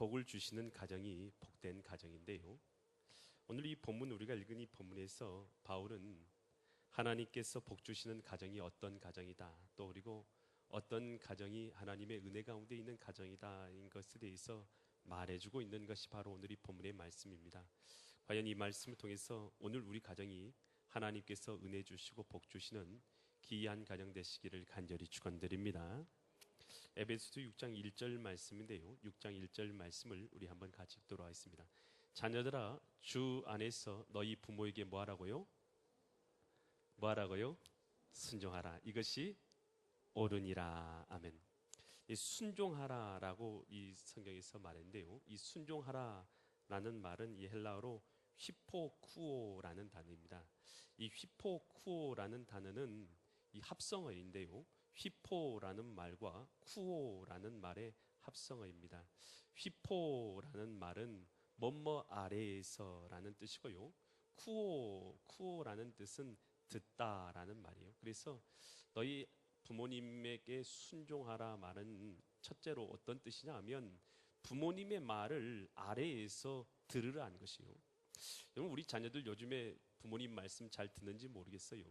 복을 주시는 가정이 복된 가정인데요. 오늘 이 본문, 우리가 읽은 이 본문에서 바울은 하나님께서 복 주시는 가정이 어떤 가정이다, 또 그리고 어떤 가정이 하나님의 은혜 가운데 있는 가정이다, 인 것에 대해서 말해주고 있는 것이 바로 오늘 이 본문의 말씀입니다. 과연 이 말씀을 통해서 오늘 우리 가정이 하나님께서 은혜 주시고 복 주시는 기이한 가정 되시기를 간절히 축원드립니다. 에베소서 6장 1절 말씀인데요, 6장 1절 말씀을 우리 한번 같이 읽도록 하겠습니다. 자녀들아, 주 안에서 너희 부모에게 뭐하라고요? 뭐하라고요? 순종하라. 이것이 옳으니라. 아멘. 이 순종하라라고 이 성경에서 말했는데요, 이 순종하라라는 말은 이 헬라어로 휘포쿠오라는 단어입니다. 이 휘포쿠오라는 단어는 이 합성어인데요, 휘포라는 말과 쿠오라는 말의 합성어입니다. 휘포라는 말은 뭐뭐 아래에서라는 뜻이고요, 쿠오라는 뜻은 듣다라는 말이에요. 그래서 너희 부모님에게 순종하라 말은 첫째로 어떤 뜻이냐 하면 부모님의 말을 아래에서 들으라는 것이요. 여러분, 우리 자녀들 요즘에 부모님 말씀 잘 듣는지 모르겠어요.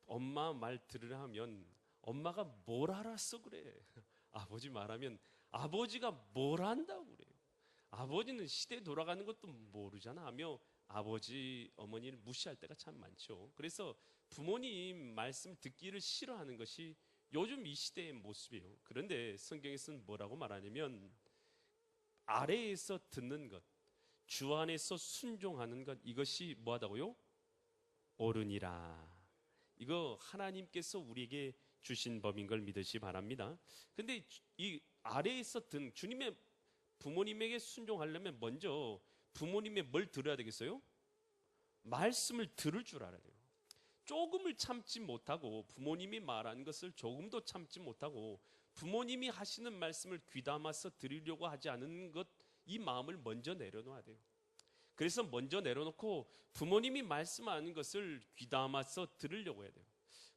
엄마 말 들으라 하면 엄마가 뭘 알았어 그래. 아버지 말하면 아버지가 뭘 안다고 그래요. 아버지는 시대 돌아가는 것도 모르잖아 하며 아버지, 어머니를 무시할 때가 참 많죠. 그래서 부모님 말씀 듣기를 싫어하는 것이 요즘 이 시대의 모습이에요. 그런데 성경에서는 뭐라고 말하냐면 아래에서 듣는 것, 주 안에서 순종하는 것, 이것이 뭐하다고요? 옳으니라. 이거 하나님께서 우리에게 주신 법인 걸 믿으시 바랍니다. 근데 이 아래에서 듣는, 주님의 부모님에게 순종하려면 먼저 부모님의 뭘 들어야 되겠어요? 말씀을 들을 줄 알아야 돼요. 조금을 참지 못하고, 부모님이 말하는 것을 조금도 참지 못하고 부모님이 하시는 말씀을 귀담아서 들으려고 하지 않은 것, 이 마음을 먼저 내려놓아야 돼요. 그래서 먼저 내려놓고 부모님이 말씀하는 것을 귀담아서 들으려고 해야 돼요.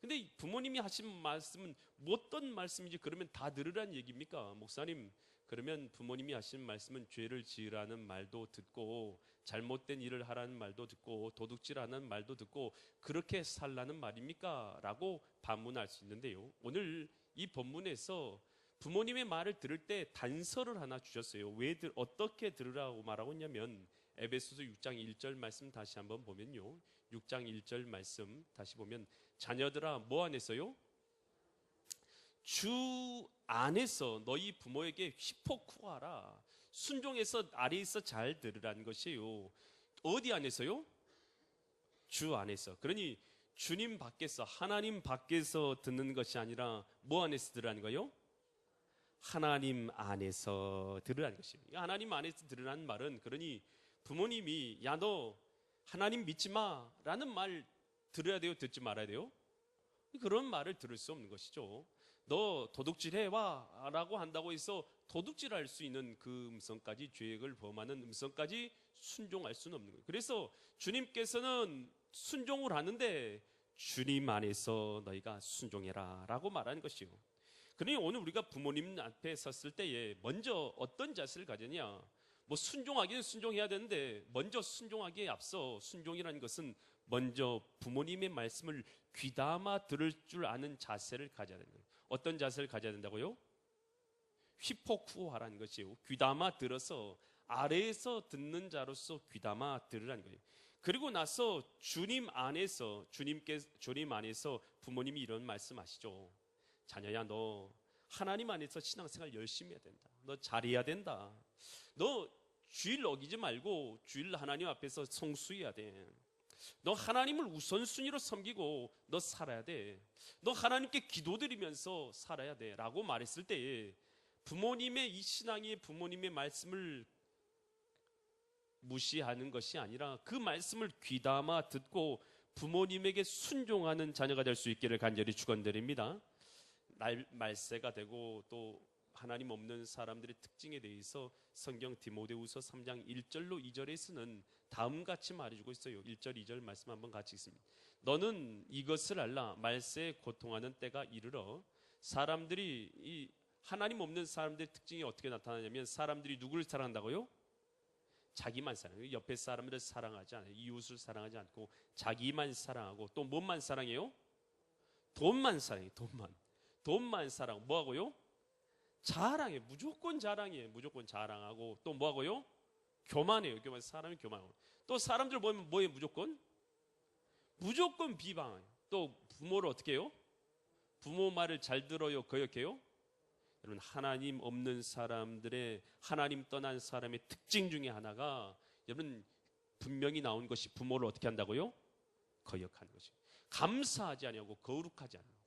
근데 부모님이 하신 말씀은 어떤 말씀인지 그러면 다 들으라는 얘기입니까? 목사님, 그러면 부모님이 하신 말씀은 죄를 지으라는 말도 듣고 잘못된 일을 하라는 말도 듣고 도둑질하는 말도 듣고 그렇게 살라는 말입니까? 라고 반문할 수 있는데요, 오늘 이 본문에서 부모님의 말을 들을 때 단서를 하나 주셨어요. 어떻게 들으라고 말하고 있냐면 에베소서 6장 1절 말씀 다시 한번 보면요, 6장 1절 말씀 다시 보면 자녀들아 뭐 안에서요? 주 안에서 너희 부모에게 휘포쿠하라. 순종해서 아래에서 잘 들으라는 것이에요. 어디 안에서요? 주 안에서. 그러니 주님 밖에서, 하나님 밖에서 듣는 것이 아니라 뭐 안에서 들으라는 거예요? 하나님 안에서 들으라는 것입니다. 하나님 안에서 들으라는 말은, 그러니 부모님이 야 너 하나님 믿지 마 라는 말 들어야 돼요? 듣지 말아야 돼요? 그런 말을 들을 수 없는 것이죠. 너 도둑질해 와 라고 한다고 해서 도둑질할 수 있는 그 음성까지, 죄악을 범하는 음성까지 순종할 수는 없는 거예요. 그래서 주님께서는 순종을 하는데 주님 안에서 너희가 순종해라 라고 말하는 것이요. 그러니 오늘 우리가 부모님 앞에 섰을 때에 먼저 어떤 자세를 가지냐, 뭐 순종하기는 순종해야 되는데 먼저 순종하기에 앞서, 순종이라는 것은 먼저 부모님의 말씀을 귀담아 들을 줄 아는 자세를 가져야 된다. 어떤 자세를 가져야 된다고요? 휘포쿠오하라는 것이에요. 귀담아 들어서 아래에서 듣는 자로서 귀담아 들으라는 거예요. 그리고 나서 주님 안에서 부모님이 이런 말씀하시죠. 자녀야, 너 하나님 안에서 신앙생활 열심히 해야 된다. 너 잘해야 된다. 너 주일 어기지 말고 주일 하나님 앞에서 성수해야 돼. 너 하나님을 우선순위로 섬기고 너 살아야 돼. 너 하나님께 기도드리면서 살아야 돼 라고 말했을 때에 부모님의 이 신앙이 부모님의 말씀을 무시하는 것이 아니라 그 말씀을 귀담아 듣고 부모님에게 순종하는 자녀가 될 수 있기를 간절히 축원드립니다. 말세가 되고 또 하나님 없는 사람들의 특징에 대해서 성경 디모데후서 3장 1절로 2절에서는 다음같이 말해주고 있어요. 1절 2절 말씀 한번 같이 읽습니다. 너는 이것을 알라. 말세에 고통하는 때가 이르러 사람들이 이 하나님 없는 사람들의 특징이 어떻게 나타나냐면 사람들이 누구를 사랑한다고요? 자기만 사랑해요. 옆에 사람들을 사랑하지 않아요. 이웃을 사랑하지 않고 자기만 사랑하고 또 뭔만 사랑해요? 돈만 사랑해요. 돈만 사랑. 뭐하고요? 자랑해. 무조건 자랑해. 무조건 자랑하고 또 뭐하고요? 교만해요. 사람이 교만하고 또 사람들 보면 뭐예요? 무조건 비방해요. 또 부모를 어떻게 해요? 부모 말을 잘 들어요? 거역해요? 여러분, 하나님 없는 사람들의, 하나님 떠난 사람의 특징 중에 하나가 여러분 분명히 나온 것이 부모를 어떻게 한다고요? 거역하는 것이에요. 감사하지 않냐고, 거룩하지 않냐고.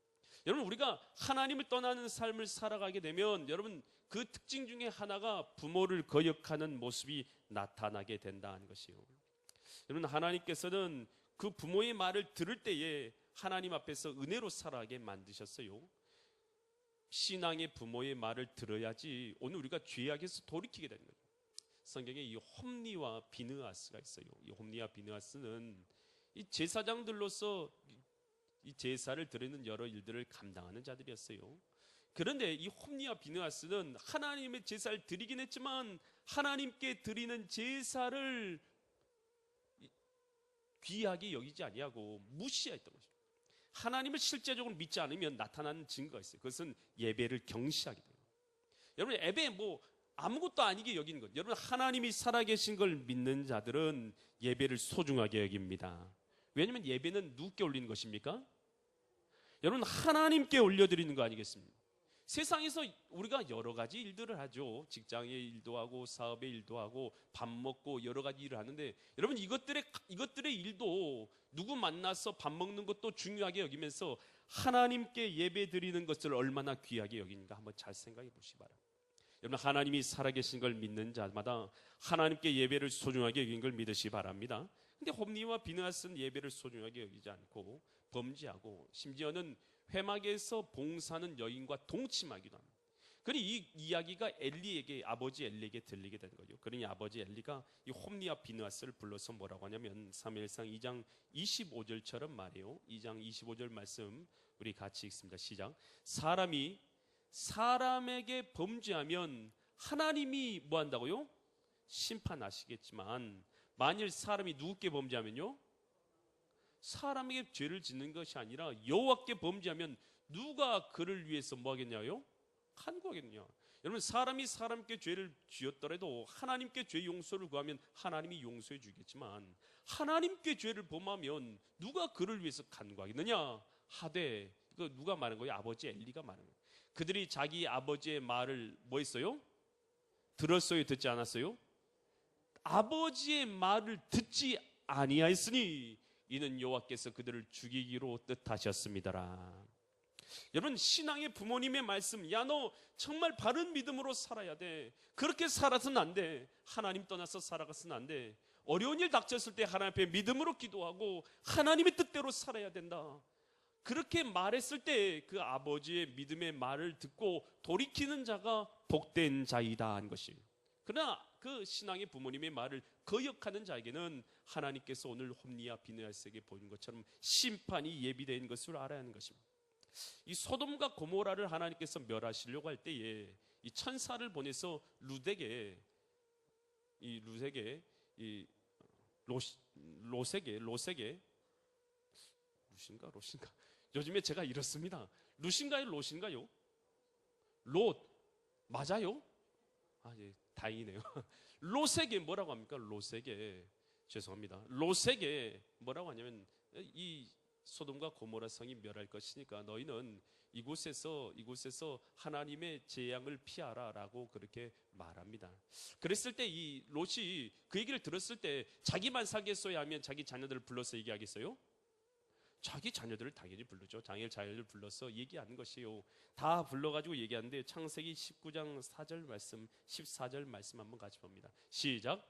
여러분, 우리가 하나님을 떠나는 삶을 살아가게 되면 여러분 그 특징 중에 하나가 부모를 거역하는 모습이 나타나게 된다는 것이에요. 여러분, 하나님께서는 그 부모의 말을 들을 때에 하나님 앞에서 은혜로 살아가게 만드셨어요. 신앙의 부모의 말을 들어야지 오늘 우리가 죄악에서 돌이키게 되는 거예요. 성경에 이 홈리와 비느하스가 있어요. 이 홈리와 비느하스는 이 제사장들로서 이 제사를 드리는 여러 일들을 감당하는 자들이었어요. 그런데 이 홈리와 비느하스는 하나님의 제사를 드리긴 했지만 하나님께 드리는 제사를 귀하게 여기지 아니하고 무시했던 것입니다. 하나님을 실제적으로 믿지 않으면 나타나는 증거가 있어요. 그것은 예배를 경시하게 돼요. 여러분, 예배 아무것도 아니게 여기는 것. 여러분, 하나님이 살아계신 걸 믿는 자들은 예배를 소중하게 여깁니다. 왜냐하면 예배는 누구께 올리는 것입니까? 여러분, 하나님께 올려드리는 거 아니겠습니까? 세상에서 우리가 여러 가지 일들을 하죠. 직장의 일도 하고 사업의 일도 하고 밥 먹고 여러 가지 일을 하는데 여러분, 이것들의 일도 누구 만나서 밥 먹는 것도 중요하게 여기면서 하나님께 예배 드리는 것을 얼마나 귀하게 여기는가 한번 잘 생각해 보시기 바랍니다. 여러분, 하나님이 살아계신 걸 믿는 자마다 하나님께 예배를 소중하게 여긴 걸 믿으시기 바랍니다. 근데 홈리와 비느하스는 예배를 소중하게 여기지 않고 범죄하고 심지어는 회막에서 봉사하는 여인과 동침하기도 합니다. 그러니 이 이야기가 아버지 엘리에게 들리게 된 거죠. 그러니 아버지 엘리가 이 홈리와 비느하스를 불러서 뭐라고 하냐면 사무엘상 2장 25절처럼 말해요. 2장 25절 말씀 우리 같이 읽습니다. 시작. 사람이 사람에게 범죄하면 하나님이 뭐 한다고요? 심판하시겠지만 만일 사람이 누구께 범죄하면요? 사람에게 죄를 짓는 것이 아니라 여호와께 범죄하면 누가 그를 위해서 뭐 하겠냐요? 간구하겠냐. 여러분, 사람이 사람께 죄를 지었더라도 하나님께 죄 용서를 구하면 하나님이 용서해 주겠지만 하나님께 죄를 범하면 누가 그를 위해서 간구하겠느냐 하되, 이거 누가 말한 거예요? 아버지 엘리가 말한 거예요. 그들이 자기 아버지의 말을 뭐 했어요? 들었어요? 듣지 않았어요? 아버지의 말을 듣지 아니하였으니 이는 여호와께서 그들을 죽이기로 뜻하셨습니다라. 여러분, 신앙의 부모님의 말씀, 야, 너 정말 바른 믿음으로 살아야 돼. 그렇게 살아서는 안 돼. 하나님 떠나서 살아가서는 안 돼. 어려운 일 닥쳤을 때 하나님 앞에 믿음으로 기도하고 하나님의 뜻대로 살아야 된다. 그렇게 말했을 때 그 아버지의 믿음의 말을 듣고 돌이키는 자가 복된 자이다 한 것이에요. 그러나 그 신앙의 부모님의 말을 거역하는 자에게는 하나님께서 오늘 홈리와 비느하스에게 보인 것처럼 심판이 예비되어 있는 것을 알아야 하는 것입니다. 이 소돔과 고모라를 하나님께서 멸하시려고 할 때에 이 천사를 보내서 롯에게 요즘에 제가 이렇습니다. 롯인가요? 롯인가요? 롯 맞아요? 예, 다행이네요. 롯에게 뭐라고 합니까? 롯에게 죄송합니다. 롯에게 뭐라고 하냐면 이 소돔과 고모라 성이 멸할 것이니까 너희는 이곳에서 하나님의 재앙을 피하라라고 그렇게 말합니다. 그랬을 때 이 롯이 그 얘기를 들었을 때 자기만 살겠어야 하면 자기 자녀들을 불러서 얘기하겠어요? 자기 자녀들을 당연히 부르죠. 자녀를 불러서 얘기하는 것이요. 다 불러가지고 얘기하는데 창세기 19장 4절 말씀, 14절 말씀 한번 같이 봅니다. 시작.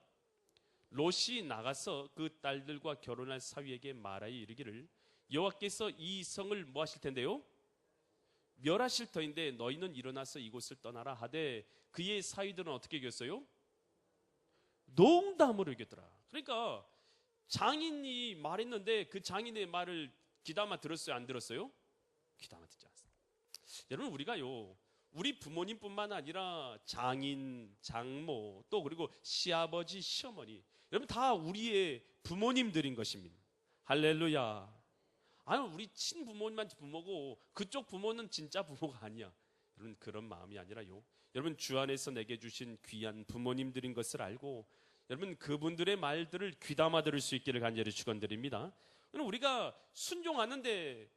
롯이 나가서 그 딸들과 결혼할 사위에게 말하여 이르기를 여호와께서 이 성을 뭐 하실 텐데요? 멸하실 터인데 너희는 일어나서 이곳을 떠나라 하되 그의 사위들은 어떻게 여겼어요? 농담으로 여겼더라. 그러니까 장인이 말했는데 그 장인의 말을 귀담아 들었어요? 안 들었어요? 귀담아 듣지 않았어요. 여러분, 우리 부모님뿐만 아니라 장인, 장모, 또 그리고 시아버지, 시어머니, 여러분 다 우리의 부모님들인 것입니다. 할렐루야. 아니, 우리 친부모님만 부모고 그쪽 부모는 진짜 부모가 아니야. 여러분, 그런 마음이 아니라요, 여러분 주 안에서 내게 주신 귀한 부모님들인 것을 알고 여러분 그분들의 말들을 귀담아 들을 수 있기를 간절히 축원드립니다. 우리가 순종하는데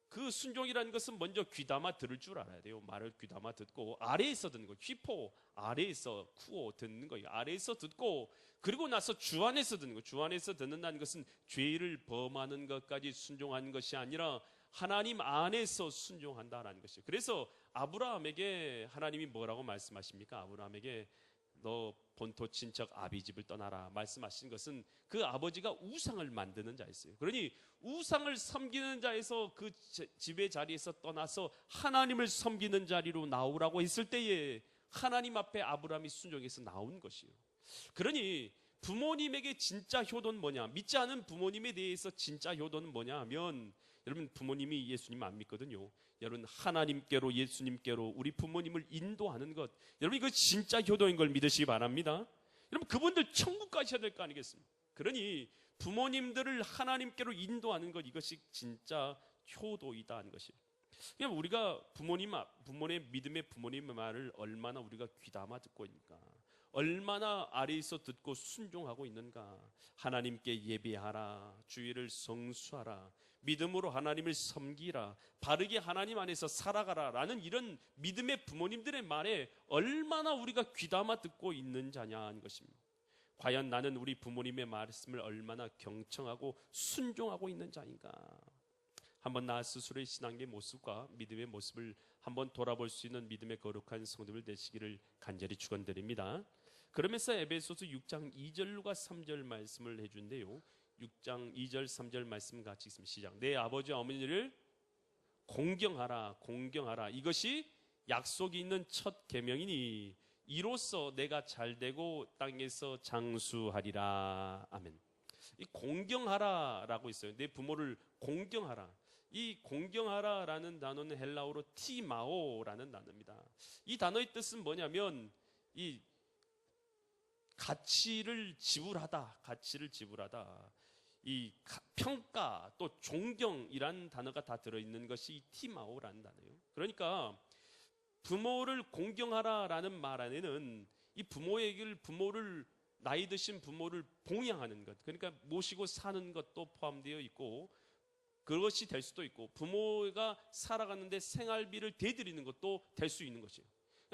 그 순종이라는 것은 먼저 귀담아 들을 줄 알아야 돼요. 말을 귀담아 듣고 아래에서 듣는 거, 휘포 아래에서 쿠오 듣는 거예요. 아래에서 듣고 그리고 나서 주 안에서 듣는 거. 주 안에서 듣는다는 것은 죄를 범하는 것까지 순종하는 것이 아니라 하나님 안에서 순종한다라는 것이에요. 그래서 아브라함에게 하나님이 뭐라고 말씀하십니까? 아브라함에게 너 본토 친척 아비 집을 떠나라 말씀하신 것은 그 아버지가 우상을 만드는 자였어요. 그러니 우상을 섬기는 자에서 그 집의 자리에서 떠나서 하나님을 섬기는 자리로 나오라고 했을 때에 하나님 앞에 아브라함이 순종해서 나온 것이에요. 그러니 부모님에게 진짜 효도는 뭐냐? 믿지 않은 부모님에 대해서 진짜 효도는 뭐냐 하면, 여러분 부모님이 예수님 안 믿거든요. 여러분 하나님께로, 예수님께로 우리 부모님을 인도하는 것, 여러분 이거 진짜 효도인 걸 믿으시기 바랍니다. 여러분 그분들 천국 가셔야 될 거 아니겠습니까? 그러니 부모님들을 하나님께로 인도하는 것, 이것이 진짜 효도이다 하는 것이에요. 그냥 우리가 부모의 믿음의 부모님의 말을 얼마나 우리가 귀담아 듣고 있는가, 얼마나 아래에서 듣고 순종하고 있는가. 하나님께 예배하라, 주의를 성수하라, 믿음으로 하나님을 섬기라, 바르게 하나님 안에서 살아가라 라는 이런 믿음의 부모님들의 말에 얼마나 우리가 귀담아 듣고 있는 자냐 하는 것입니다. 과연 나는 우리 부모님의 말씀을 얼마나 경청하고 순종하고 있는 자인가. 한번 나 스스로의 신앙의 모습과 믿음의 모습을 한번 돌아볼 수 있는 믿음의 거룩한 성도들 되시기를 간절히 축원드립니다. 그러면서 에베소서 6장 2절과 3절 말씀을 해준대요. 6장 2절 3절 말씀 같이 있습니다. 시작. 내 아버지와 어머니를 공경하라, 공경하라. 이것이 약속이 있는 첫 계명이니 이로써 내가 잘되고 땅에서 장수하리라. 아멘. 이 공경하라라고 있어요. 내 부모를 공경하라. 이 공경하라라는 단어는 헬라어로 티마오라는 단어입니다. 이 단어의 뜻은 뭐냐면 이 가치를 지불하다, 가치를 지불하다. 이 평가 또 존경이라는 단어가 다 들어있는 것이 이 티마오라는 단어예요. 그러니까 부모를 공경하라라는 말 안에는 이 부모를 나이 드신 부모를 봉양하는 것, 그러니까 모시고 사는 것도 포함되어 있고, 그것이 될 수도 있고 부모가 살아가는데 생활비를 대드리는 것도 될 수 있는 것이에요.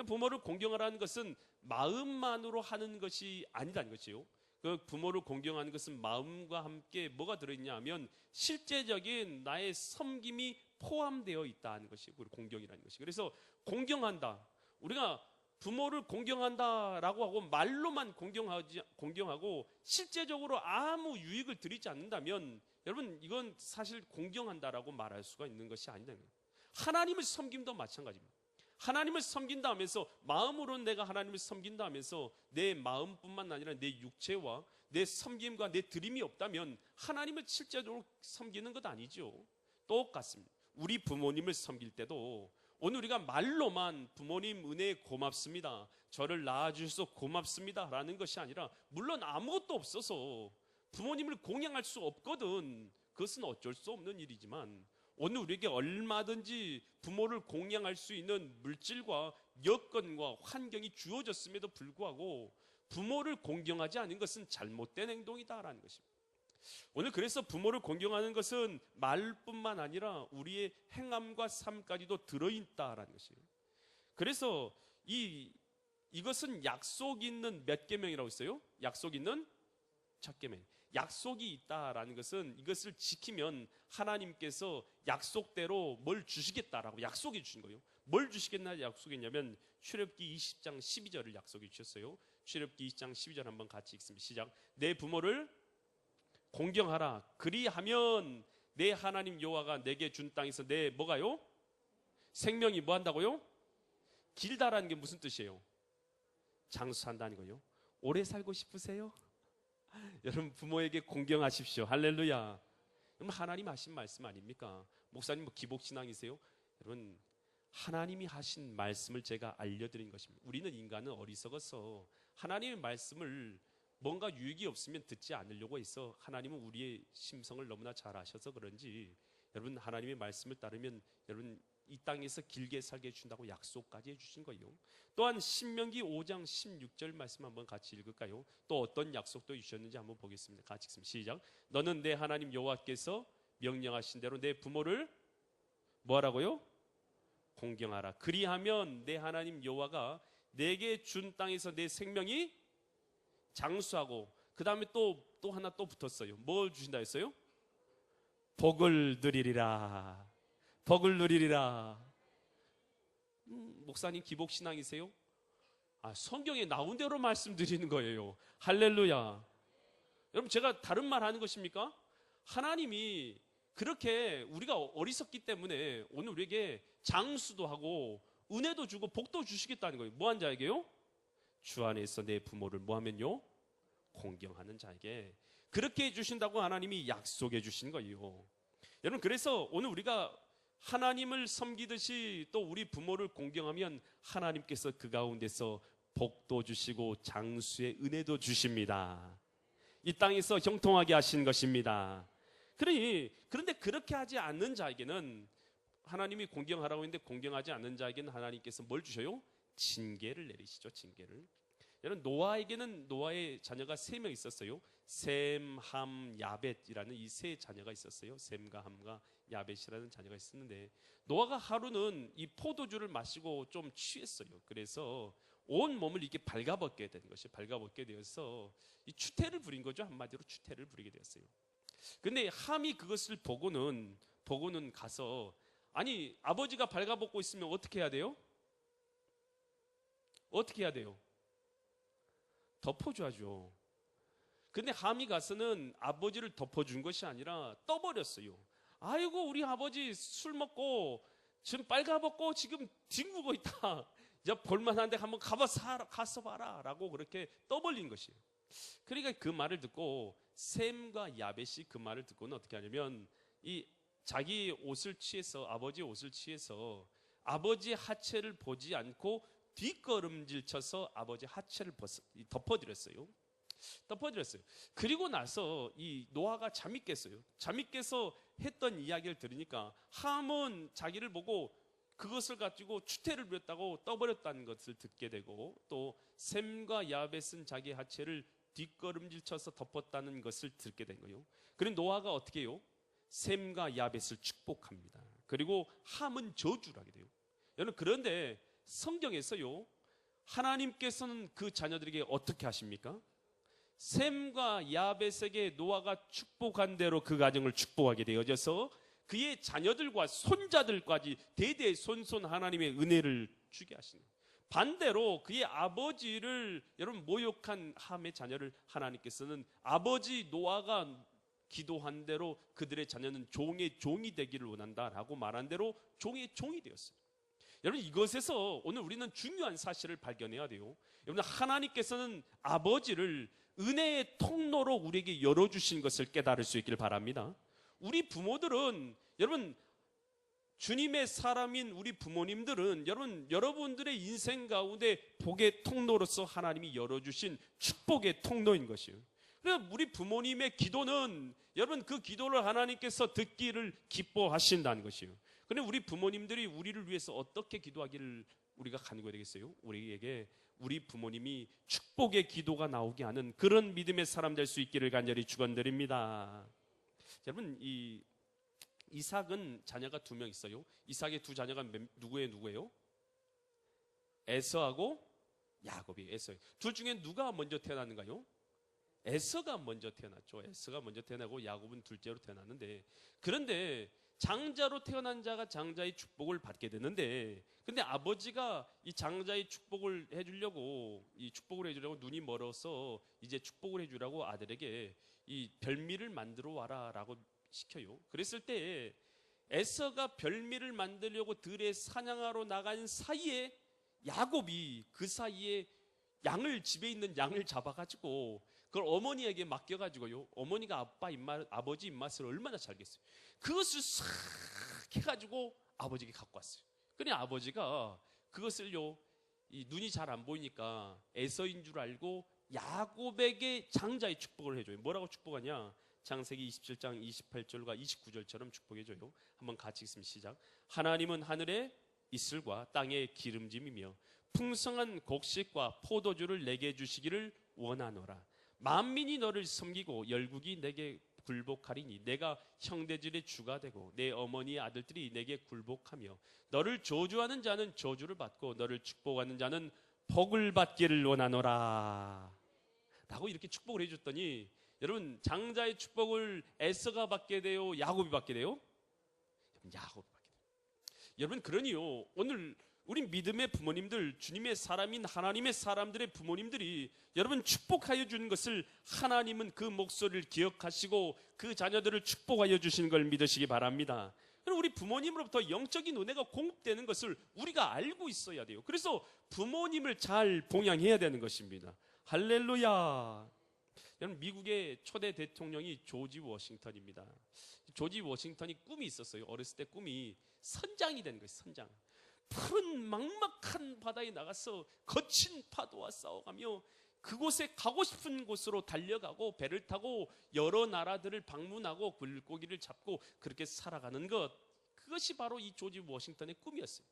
부모를 공경하라는 것은 마음만으로 하는 것이 아니라는 것이에요. 그 부모를 공경하는 것은 마음과 함께 뭐가 들어있냐 하면 실제적인 나의 섬김이 포함되어 있다는 것이 공경이라는 것이. 그래서 공경한다, 우리가 부모를 공경한다라고 하고 말로만 공경하고 실제적으로 아무 유익을 드리지 않는다면 여러분 이건 사실 공경한다라고 말할 수가 있는 것이 아니다는 거예요. 하나님을 섬김도 마찬가지입니다. 하나님을 섬긴다 하면서 마음으로는 내가 하나님을 섬긴다 하면서 내 마음뿐만 아니라 내 육체와 내 섬김과 내 드림이 없다면 하나님을 실제적으로 섬기는 것 아니죠. 똑같습니다. 우리 부모님을 섬길 때도 오늘 우리가 말로만 부모님 은혜 고맙습니다, 저를 낳아주셔서 고맙습니다 라는 것이 아니라, 물론 아무것도 없어서 부모님을 공양할 수 없거든, 그것은 어쩔 수 없는 일이지만 오늘 우리에게 얼마든지 부모를 공양할 수 있는 물질과 여건과 환경이 주어졌음에도 불구하고 부모를 공경하지 않은 것은 잘못된 행동이다라는 것입니다. 오늘 그래서 부모를 공경하는 것은 말뿐만 아니라 우리의 행함과 삶까지도 들어있다라는 것이에요. 그래서 이것은 약속이 있는 몇 계명이라고 했어요? 약속이 있는 첫 계명. 약속이 있다라는 것은 이것을 지키면 하나님께서 약속대로 뭘 주시겠다라고 약속해 주신 거예요. 뭘 주시겠나 약속했냐면 출애굽기 20장 12절을 약속해 주셨어요. 출애굽기 20장 12절 한번 같이 읽습니다. 시작. 내 부모를 공경하라. 그리하면 내 하나님 여호와가 내게 준 땅에서 내 뭐가요? 생명이 뭐 한다고요? 길다라는 게 무슨 뜻이에요? 장수한다는 거예요. 오래 살고 싶으세요? 여러분 부모에게 공경하십시오. 할렐루야. 여러분 하나님 하신 말씀 아닙니까? 목사님 뭐 기복신앙이세요? 여러분 하나님이 하신 말씀을 제가 알려드린 것입니다. 우리는 인간은 어리석어서 하나님의 말씀을 뭔가 유익이 없으면 듣지 않으려고 해서 하나님은 우리의 심성을 너무나 잘 아셔서 그런지 여러분 하나님의 말씀을 따르면 여러분 이 땅에서 길게 살게 해준다고 약속까지 해주신 거예요. 또한 신명기 5장 16절 말씀 한번 같이 읽을까요? 또 어떤 약속도 주셨는지 한번 보겠습니다. 같이 읽습니다. 시작. 너는 내 하나님 여호와께서 명령하신 대로 내 부모를 뭐하라고요? 공경하라. 그리하면 내 하나님 여호와가 내게 준 땅에서 내 생명이 장수하고 그 다음에 또 하나 또 붙었어요. 뭘 주신다 했어요? 복을 누리리라. 복을 누리리라. 목사님 기복신앙이세요? 성경에 나온 대로 말씀드리는 거예요. 할렐루야. 여러분 제가 다른 말 하는 것입니까? 하나님이 그렇게 우리가 어리석기 때문에 오늘 우리에게 장수도 하고 은혜도 주고 복도 주시겠다는 거예요. 뭐한 자에게요? 주 안에서 내 부모를 뭐하면요? 공경하는 자에게 그렇게 해주신다고 하나님이 약속해 주신 거예요. 여러분 그래서 오늘 우리가 하나님을 섬기듯이 또 우리 부모를 공경하면 하나님께서 그 가운데서 복도 주시고 장수의 은혜도 주십니다. 이 땅에서 형통하게 하신 것입니다. 그런데 그렇게 하지 않는 자에게는 하나님이 공경하라고 했는데 공경하지 않는 자에게는 하나님께서 뭘 주셔요? 징계를 내리시죠. 징계를. 여러분 노아에게는 노아의 자녀가 3명 있었어요. 셈, 함, 야벳이라는 이 세 자녀가 있었어요. 셈과 함과 야벳이라는 자녀가 있었는데 노아가 하루는 이 포도주를 마시고 좀 취했어요. 그래서 온 몸을 이렇게 발가벗게 된 것이 발가벗게 되어서 이 추태를 부린 거죠. 한마디로 추태를 부리게 되었어요. 근데 함이 그것을 보고는 가서 아니 아버지가 발가벗고 있으면 어떻게 해야 돼요? 어떻게 해야 돼요? 덮어줘야죠. 근데 함이 가서는 아버지를 덮어준 것이 아니라 떠버렸어요. 아이고 우리 아버지 술 먹고 지금 빨가벗고 지금 뒹굴고 있다. 이제 볼만한데 한번 가서 봐라 라고 그렇게 떠벌린 것이에요. 그러니까 그 말을 듣고 셈과 야벳이 그 말을 듣고는 어떻게 하냐면 이 자기 옷을 취해서 아버지의 옷을 취해서 아버지의 하체를 보지 않고 뒷걸음질 쳐서 아버지 하체를 덮어드렸어요. 그리고 나서 이 노아가 잠이 깼어요. 잠이 깨서 했던 이야기를 들으니까 함은 자기를 보고 그것을 가지고 추태를 부렸다고 떠버렸다는 것을 듣게 되고 또 셈과 야벳은 자기 하체를 뒷걸음질 쳐서 덮었다는 것을 듣게 된 거예요. 그리고 노아가 어떻게 해요? 셈과 야벳을 축복합니다. 그리고 함은 저주를 하게 돼요. 여러분 그런데 성경에서요 하나님께서는 그 자녀들에게 어떻게 하십니까? 셈과 야벳에게 노아가 축복한 대로 그 가정을 축복하게 되어져서 그의 자녀들과 손자들까지 대대손손 하나님의 은혜를 주게 하시는 거예요. 반대로 그의 아버지를 여러분 모욕한 함의 자녀를 하나님께서는 아버지 노아가 기도한 대로 그들의 자녀는 종의 종이 되기를 원한다라고 말한 대로 종의 종이 되었어요. 여러분 이것에서 오늘 우리는 중요한 사실을 발견해야 돼요. 여러분 하나님께서는 아버지를 은혜의 통로로 우리에게 열어주신 것을 깨달을 수 있기를 바랍니다. 우리 부모들은 여러분 주님의 사람인 우리 부모님들은 여러분들의 인생 가운데 복의 통로로서 하나님이 열어주신 축복의 통로인 것이에요. 그래서 우리 부모님의 기도는 여러분 그 기도를 하나님께서 듣기를 기뻐하신다는 것이에요. 그런데 우리 부모님들이 우리를 위해서 어떻게 기도하기를 우리가 간구해야 되겠어요? 우리에게 우리 부모님이 축복의 기도가 나오게 하는 그런 믿음의 사람 될 수 있기를 간절히 축원드립니다. 여러분 이 이삭은 자녀가 2명 있어요. 이삭의 2 자녀가 누구예요? 에서하고 야곱이에요. 에서. 둘 중에 누가 먼저 태어났는가요? 에서가 먼저 태어났죠. 에서가 먼저 태어나고 야곱은 둘째로 태어났는데 그런데 장자로 태어난 자가 장자의 축복을 받게 되는데 근데 아버지가 이 장자의 축복을 해주려고 눈이 멀어서 이제 축복을 해주라고 아들에게 이 별미를 만들어 와라 라고 시켜요. 그랬을 때 에서가 별미를 만들려고 들에 사냥하러 나간 사이에 야곱이 그 사이에 집에 있는 양을 잡아가지고 그걸 어머니에게 맡겨가지고요. 어머니가 아버지 입맛을 얼마나 잘겠어요. 그것을 싹 해가지고 아버지에게 갖고 왔어요. 그러니 아버지가 그것을요, 이 눈이 잘 안 보이니까 에서인 줄 알고 야곱에게 장자의 축복을 해줘요. 뭐라고 축복하냐? 창세기 27장 28절과 29절처럼 축복해줘요. 한번 같이 읽습니다. 시작. 하나님은 하늘의 이슬과 땅의 기름짐이며 풍성한 곡식과 포도주를 내게 주시기를 원하노라. 만민이 너를 섬기고 열국이 내게 굴복하리니 내가 형제들의 주가 되고 내 어머니의 아들들이 내게 굴복하며 너를 저주하는 자는 저주를 받고 너를 축복하는 자는 복을 받기를 원하노라 라고 이렇게 축복을 해줬더니, 여러분, 장자의 축복을 에서가 받게 돼요? 야곱이 받게 돼요? 야곱이 받게 돼요. 여러분, 그러니요, 오늘 우리 믿음의 부모님들, 주님의 사람인 하나님의 사람들의 부모님들이 여러분 축복하여 주는 것을 하나님은 그 목소리를 기억하시고 그 자녀들을 축복하여 주시는 걸 믿으시기 바랍니다. 그럼 우리 부모님으로부터 영적인 은혜가 공급되는 것을 우리가 알고 있어야 돼요. 그래서 부모님을 잘 봉양해야 되는 것입니다. 할렐루야. 여러분, 미국의 초대 대통령이 조지 워싱턴입니다. 조지 워싱턴이 꿈이 있었어요. 어렸을 때 꿈이 선장이 되는 거예요. 선장. 푸른 막막한 바다에 나가서 거친 파도와 싸워가며 그곳에 가고 싶은 곳으로 달려가고 배를 타고 여러 나라들을 방문하고 물고기를 잡고 그렇게 살아가는 것, 그것이 바로 이 조지 워싱턴의 꿈이었어요.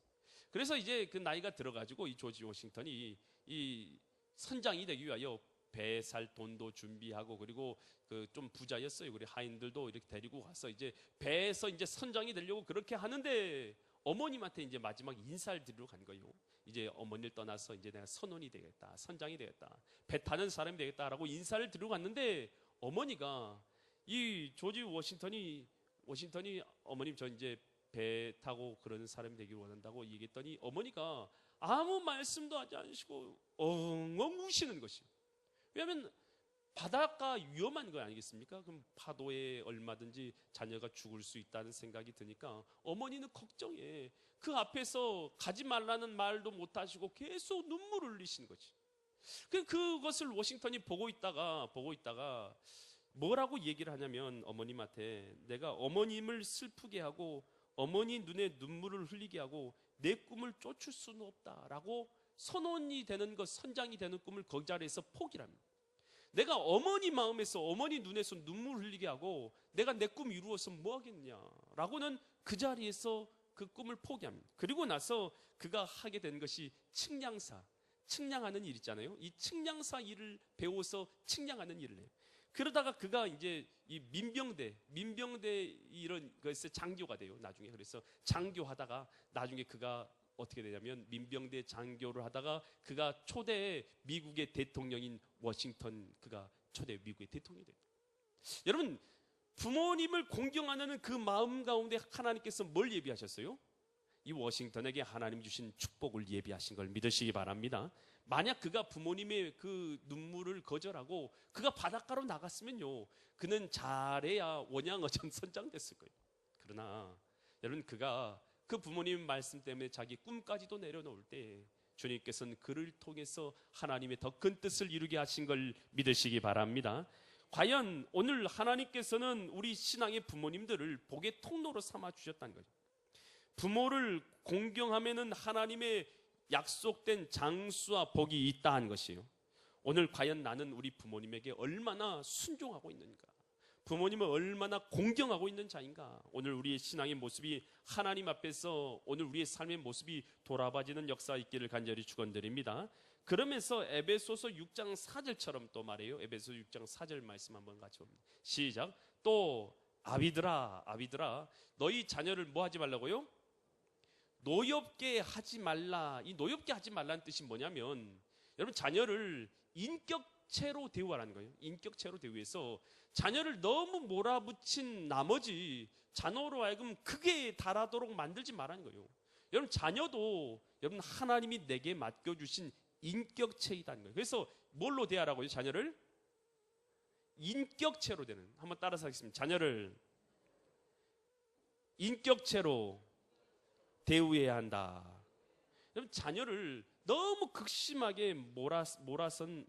그래서 이제 그 나이가 들어가지고 이 조지 워싱턴이 이 선장이 되기 위하여 배 살 돈도 준비하고, 그리고 그 좀 부자였어요. 그리고 하인들도 이렇게 데리고 가서 이제 배에서 이제 선장이 되려고 그렇게 하는데, 어머님한테 이제 마지막 인사를 드리러 간 거예요. 이제 어머니를 떠나서 이제 내가 선원이 되겠다, 선장이 되겠다, 배 타는 사람이 되겠다라고 인사를 드리러 갔는데, 어머니가 이 조지 워싱턴이 어머님 저 이제 배 타고 그런 사람이 되기를 원한다고 얘기했더니, 어머니가 아무 말씀도 하지 않으시고 엉엉 우시는 것이에요. 왜냐하면 바닷가 위험한 거 아니겠습니까? 그럼 파도에 얼마든지 자녀가 죽을 수 있다는 생각이 드니까 어머니는 걱정해. 그 앞에서 가지 말라는 말도 못 하시고 계속 눈물을 흘리시는 거지. 그것을 워싱턴이 보고 있다가 뭐라고 얘기를 하냐면, 어머님한테 내가 어머님을 슬프게 하고 어머니 눈에 눈물을 흘리게 하고 내 꿈을 쫓을 수는 없다라고 선원이 되는 것, 선장이 되는 꿈을 그 자리에서 포기를 합니다. 내가 어머니 마음에서, 어머니 눈에서 눈물 흘리게 하고 내가 내 꿈 이루어서 뭐 하겠냐라고는 그 자리에서 그 꿈을 포기합니다. 그리고 나서 그가 하게 된 것이 측량하는 일 있잖아요. 이 측량사 일을 배워서 측량하는 일을 해요. 그러다가 그가 이제 이 민병대 이런 것에 장교가 돼요, 나중에. 그래서 장교하다가 나중에 그가 어떻게 되냐면, 민병대 장교를 하다가 그가 초대 미국의 대통령인 워싱턴, 그가 초대 미국의 대통령이 돼요. 여러분, 부모님을 공경하는 그 마음 가운데 하나님께서 뭘 예비하셨어요? 이 워싱턴에게 하나님 주신 축복을 예비하신 걸 믿으시기 바랍니다. 만약 그가 부모님의 그 눈물을 거절하고 그가 바닷가로 나갔으면요, 그는 잘해야 원양어선 선장 됐을 거예요. 그러나 여러분, 그가 그 부모님 말씀 때문에 자기 꿈까지도 내려놓을 때 주님께서는 그를 통해서 하나님의 더 큰 뜻을 이루게 하신 걸 믿으시기 바랍니다. 과연 오늘 하나님께서는 우리 신앙의 부모님들을 복의 통로로 삼아 주셨다는 거죠. 부모를 공경하면은 하나님의 약속된 장수와 복이 있다는 것이에요. 오늘 과연 나는 우리 부모님에게 얼마나 순종하고 있는가, 부모님을 얼마나 공경하고 있는 자인가. 오늘 우리의 신앙의 모습이 하나님 앞에서 오늘 우리의 삶의 모습이 돌아봐지는 역사 있기를 간절히 축원드립니다. 그러면서 에베소서 6장 4절처럼 또 말해요. 에베소 6장 4절 말씀 한번 같이 봅니다. 시작. 또 아비들아 너희 자녀를 뭐 하지 말라고요? 노엽게 하지 말라. 이 노엽게 하지 말라는 뜻이 뭐냐면, 여러분, 자녀를 인격체로 대우하라는 거예요. 인격체로 대우해서 자녀를 너무 몰아붙인 나머지 자녀로 하여금 크게 달하도록 만들지 말라는 거예요. 여러분, 자녀도 여러분 하나님이 내게 맡겨주신 인격체이다는 거예요. 그래서 뭘로 대하라고요? 자녀를 인격체로 되는, 한번 따라서 하겠습니다. 자녀를 인격체로 대우해야 한다. 여러분, 자녀를 너무 극심하게 몰아가서는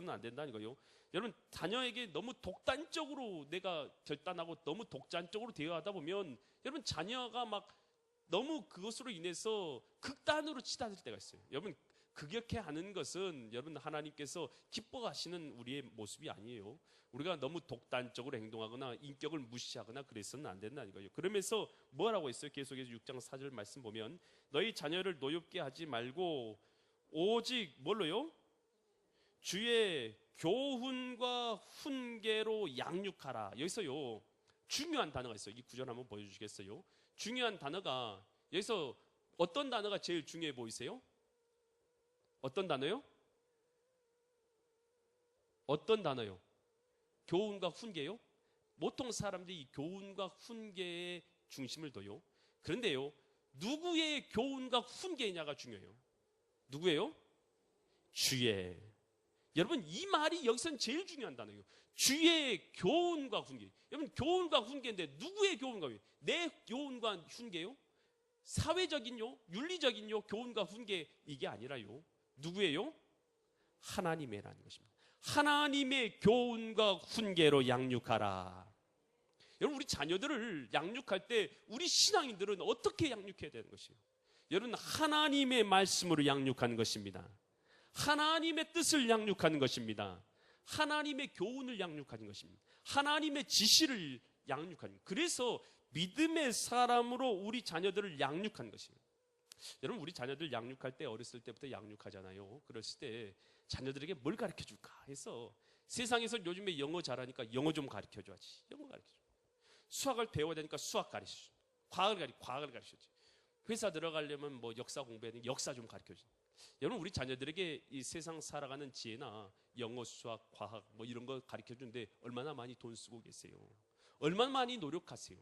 안 된다는 거예요. 여러분, 자녀에게 너무 독단적으로 내가 결단하고 너무 독단적으로 대우하다 보면 여러분 자녀가 막 너무 그것으로 인해서 극단으로 치닫을 때가 있어요. 여러분, 그렇게 하는 것은 여러분 하나님께서 기뻐하시는 우리의 모습이 아니에요. 우리가 너무 독단적으로 행동하거나 인격을 무시하거나 그래서는 안 된다는 거예요. 그러면서 뭐라고 했어요? 계속해서 6장 4절 말씀 보면 너희 자녀를 노엽게 하지 말고 오직 뭘로요? 주의 교훈과 훈계로 양육하라. 여기서요 중요한 단어가 있어요. 이 구절 한번 보여주시겠어요? 중요한 단어가 여기서 어떤 단어가 제일 중요해 보이세요? 어떤 단어요? 어떤 단어요? 교훈과 훈계요? 보통 사람들이 이 교훈과 훈계에 중심을 둬요. 그런데요, 누구의 교훈과 훈계냐가 중요해요. 누구예요? 주의. 여러분, 이 말이 여기서는 제일 중요한 단어예요. 주의 교훈과 훈계. 여러분, 교훈과 훈계인데 누구의 교훈과 훈계? 내 교훈과 훈계요? 사회적인요? 윤리적인요? 교훈과 훈계 이게 아니라요. 누구예요? 하나님의라는 것입니다. 하나님의 교훈과 훈계로 양육하라. 여러분, 우리 자녀들을 양육할 때 우리 신앙인들은 어떻게 양육해야 되는 것이에요? 여러분, 하나님의 말씀으로 양육하는 것입니다. 하나님의 뜻을 양육하는 것입니다. 하나님의 교훈을 양육하는 것입니다. 하나님의 지시를 양육하는 것입니다. 그래서 믿음의 사람으로 우리 자녀들을 양육하는 것이에요. 여러분, 우리 자녀들 양육할 때 어렸을 때부터 양육하잖아요. 그랬을 때 자녀들에게 뭘 가르쳐 줄까 해서 세상에서 요즘에 영어 잘하니까 영어 좀 가르쳐 줘야지. 영어 가르쳐 줘. 수학을 배워야 되니까 수학 가르쳐 줘. 과학을 가르쳐 줘. 회사 들어가려면 뭐 역사 공부해야 되니까 역사 좀 가르쳐 줘. 여러분, 우리 자녀들에게 이 세상 살아가는 지혜나 영어, 수학, 과학 뭐 이런 거 가르쳐 주는데 얼마나 많이 돈 쓰고 계세요? 얼마나 많이 노력하세요?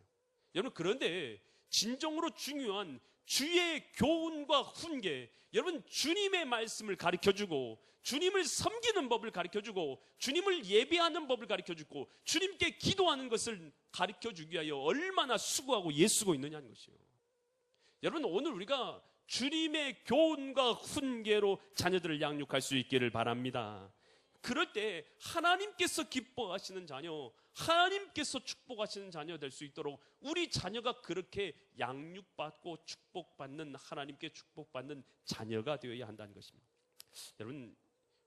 여러분, 그런데 진정으로 중요한 주의 교훈과 훈계, 여러분 주님의 말씀을 가르쳐주고 주님을 섬기는 법을 가르쳐주고 주님을 예배하는 법을 가르쳐주고 주님께 기도하는 것을 가르쳐주기 위하여 얼마나 수고하고 애쓰고 있느냐는 것이에요. 여러분, 오늘 우리가 주님의 교훈과 훈계로 자녀들을 양육할 수 있기를 바랍니다. 그럴 때 하나님께서 기뻐하시는 자녀, 하나님께서 축복하시는 자녀 될 수 있도록 우리 자녀가 그렇게 양육받고 축복받는, 하나님께 축복받는 자녀가 되어야 한다는 것입니다. 여러분,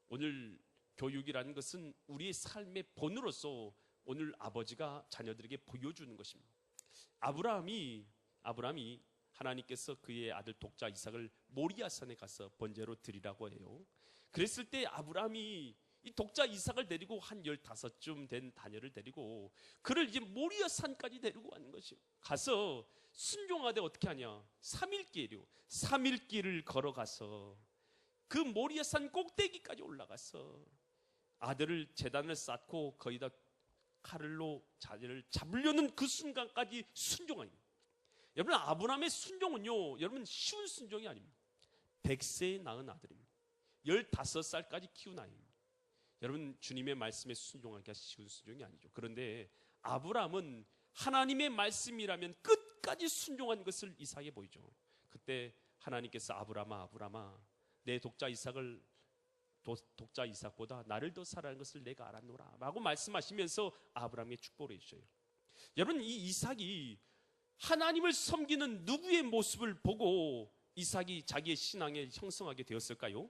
오늘 교육이라는 것은 우리의 삶의 본으로서 오늘 아버지가 자녀들에게 보여주는 것입니다. 아브라함이 하나님께서 그의 아들 독자 이삭을 모리아산에 가서 번제로 드리라고 해요. 그랬을 때 아브라함이 이 독자 이삭을 데리고 한 15쯤 된 자녀를 데리고 그를 이제 모리아산까지 데리고 가는 것이에요. 가서 순종하되 어떻게 하냐? 3일길을 걸어가서 그 모리아산 꼭대기까지 올라가서 아들을 제단을 쌓고 거기다 칼로 자녀를 잡으려는 그 순간까지 순종하는 거예요. 여러분, 아브라함의 순종은요, 여러분 쉬운 순종이 아닙니다. 100세에 낳은 아들입니다. 15살까지 키운 아이입니다. 여러분, 주님의 말씀에 순종하기가 쉬운 순종이 아니죠. 그런데 아브라함은 하나님의 말씀이라면 끝까지 순종한 것을 이삭에 보이죠. 그때 하나님께서 아브라함아 내 독자 이삭보다 나를 더 사랑하는 것을 내가 알았노라 라고 말씀하시면서 아브라함에게 축복을 해주셔요. 여러분, 이 이삭이 하나님을 섬기는 누구의 모습을 보고 이삭이 자기의 신앙에 형성하게 되었을까요?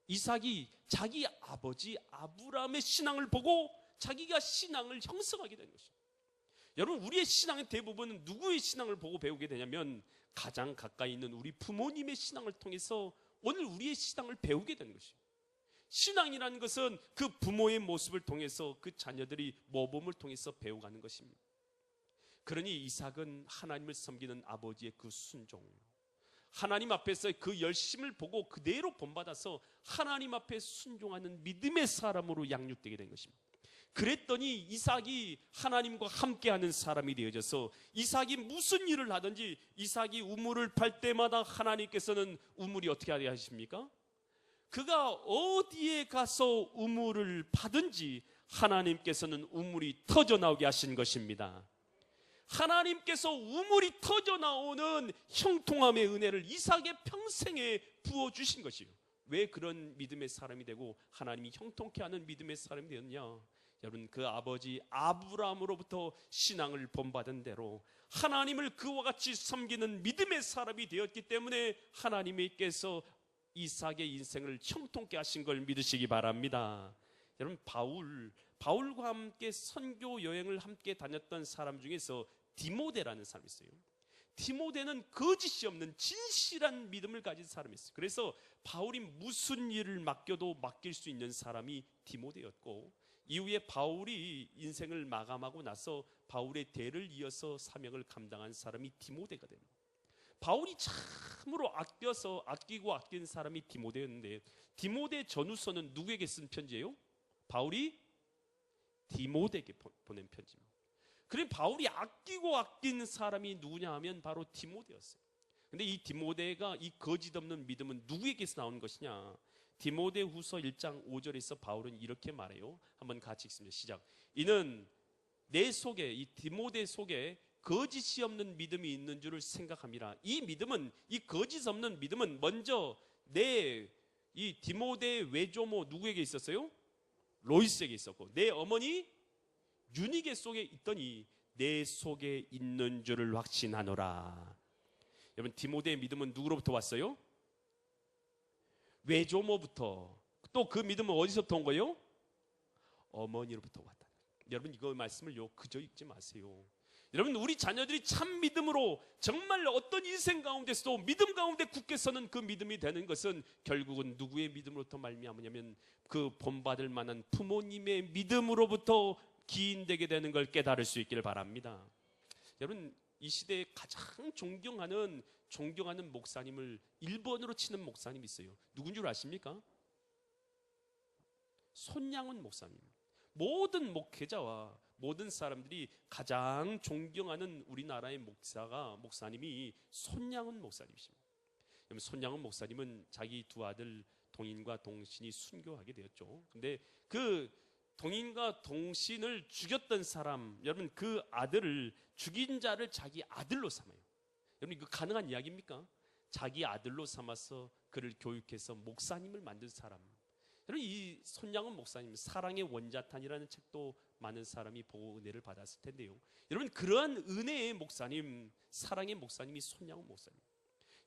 이삭이 자기 아버지 아브라함의 신앙을 보고 자기가 신앙을 형성하게 된 것입니다. 여러분, 우리의 신앙의 대부분은 누구의 신앙을 보고 배우게 되냐면 가장 가까이 있는 우리 부모님의 신앙을 통해서 오늘 우리의 신앙을 배우게 되는 것입니다. 신앙이라는 것은 그 부모의 모습을 통해서 그 자녀들이 모범을 통해서 배워가는 것입니다. 그러니 이삭은 하나님을 섬기는 아버지의 그 순종, 하나님 앞에서 그 열심을 보고 그대로 본받아서 하나님 앞에 순종하는 믿음의 사람으로 양육되게 된 것입니다. 그랬더니 이삭이 하나님과 함께하는 사람이 되어져서 이삭이 무슨 일을 하든지 이삭이 우물을 팔 때마다 하나님께서는 우물이 어떻게 하게 하십니까? 그가 어디에 가서 우물을 파든지 하나님께서는 우물이 터져 나오게 하신 것입니다. 하나님께서 우물이 터져 나오는 형통함의 은혜를 이삭의 평생에 부어주신 것이에요. 왜 그런 믿음의 사람이 되고 하나님이 형통케 하는 믿음의 사람이 되었냐? 여러분, 그 아버지 아브라함으로부터 신앙을 본받은 대로 하나님을 그와 같이 섬기는 믿음의 사람이 되었기 때문에 하나님께서 이삭의 인생을 형통케 하신 걸 믿으시기 바랍니다. 여러분, 바울과 함께 선교 여행을 함께 다녔던 사람 중에서 디모데라는 사람이 있어요. 디모데는 거짓이 없는 진실한 믿음을 가진 사람이었어요. 그래서 바울이 무슨 일을 맡겨도 맡길 수 있는 사람이 디모데였고, 이후에 바울이 인생을 마감하고 나서 바울의 대를 이어서 사명을 감당한 사람이 디모데가 됩니다. 바울이 참으로 아끼고 아낀 사람이 디모데였는데, 디모데 전후서는 누구에게 쓴 편지예요? 바울이 디모데에게 보낸 편지입니다. 그럼 바울이 아끼고 아낀 사람이 누구냐 하면 바로 디모데였어요. 근데 이 디모데가 이 거짓 없는 믿음은 누구에게서 나온 것이냐? 디모데 후서 1장 5절에서 바울은 이렇게 말해요. 한번 같이 읽습니다. 시작. 이는 내 속에, 이 디모데 속에 거짓이 없는 믿음이 있는 줄을 생각함이라. 이 믿음은, 이 거짓 없는 믿음은 먼저 이 디모데의 외조모 누구에게 있었어요? 로이스에게 있었고, 내 어머니 유니게 속에 있더니 내 속에 있는 줄을 확신하노라. 여러분, 디모데의 믿음은 누구로부터 왔어요? 외조모부터. 또 그 믿음은 어디서부터 온 거예요? 어머니로부터 왔다. 여러분, 이거 말씀을 그저 읽지 마세요. 여러분, 우리 자녀들이 참 믿음으로 정말 어떤 인생 가운데서도 믿음 가운데 굳게 서는 그 믿음이 되는 것은 결국은 누구의 믿음으로부터 말미암으냐면 그 본받을 만한 부모님의 믿음으로부터 기인되게 되는 걸 깨달을 수 있기를 바랍니다. 여러분, 이 시대에 가장 존경하는 목사님을 1번으로 치는 목사님이 있어요. 누군 줄 아십니까? 손양훈 목사님. 모든 목회자와 모든 사람들이 가장 존경하는 우리나라의 목사님이 손양훈 목사님이십니다. 손양훈 목사님은 자기 두 아들 동인과 동신이 순교하게 되었죠. 근데 그 동인과 동신을 죽였던 사람, 여러분, 그 아들을 죽인 자를 자기 아들로 삼아요. 여러분, 이거 가능한 이야기입니까? 자기 아들로 삼아서 그를 교육해서 목사님을 만든 사람. 여러분, 이 손양훈 목사님, 사랑의 원자탄이라는 책도 많은 사람이 보고 은혜를 받았을 텐데요. 여러분, 그러한 은혜의 목사님, 사랑의 목사님이 손양훈 목사님.